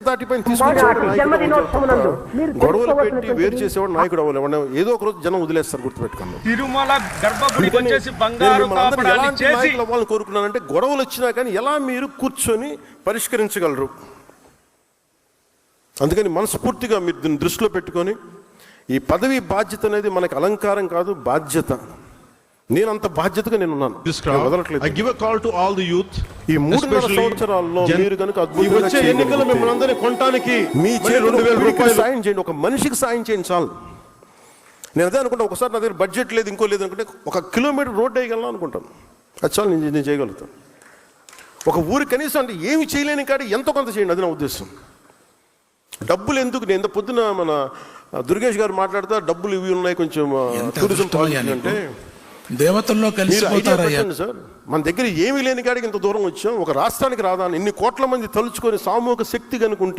దాటిపైన గొడవలు పెట్టి వేరు చేసేవాడు నాయకుడు అవ్వలేవు. ఏదో ఒక రోజు జనం వదిలేస్తారు, గుర్తుపెట్టుకోండి. తిరుమల గర్భగుడికి వచ్చేసి బంగారు ఎలాంటి నాయకులు అవ్వాలని కోరుకున్నానంటే, గొడవలు వచ్చినా కానీ ఎలా మీరు కూర్చొని పరిష్కరించగలరు. అందుకని మనస్ఫూర్తిగా మీరు దీన్ని దృష్టిలో పెట్టుకొని, ఈ పదవి బాధ్యత అనేది మనకి అలంకారం కాదు, బాధ్యత. నేను అంత బాధ్యతగా నేను ఉన్నాను. I give a call to all the youth. ఈ 3 సంవత్సరాల్లో మీరు కనుక వచ్చే ఎన్నికల్లో మిమ్మల్ని అందరినీ కొనడానికి మీ 2000 రూపాయలు సాయం చేయండి, ఒక మనిషికి సాయం చేయండి చాలు. నేను అదే అనుకుంటా, ఒకసారి నా దగ్గర బడ్జెట్ లేదు, ఇంకో లేదు అనుకుంటే 1 కిలోమీటర్ రోడ్డు వేయగలను అనుకుంటాను. అది చాలు, నేను చేయగలుగుతాను. ఒక ఊరు కనీసం అంటే ఏమి చేయలేని కాడి ఎంతో కొంత చేయండి, అది నా ఉద్దేశం. డబ్బులు ఎందుకు? నేను పొద్దున మన దుర్గేష్ గారు మాట్లాడుతా, డబ్బులు ఇవి ఉన్నాయి కొంచెం టూరిజం పాలసీ అంటే దేవతల్లో కలిసిపోతారయ్యా సార్. మన దగ్గర ఏమీ లేని కాడికి ఇంత దూరం వచ్చాం. ఒక రాష్ట్రానికి రాదా, ఇన్ని కోట్ల మంది తలుచుకొని సామూహిక శక్తి కనుకుంటే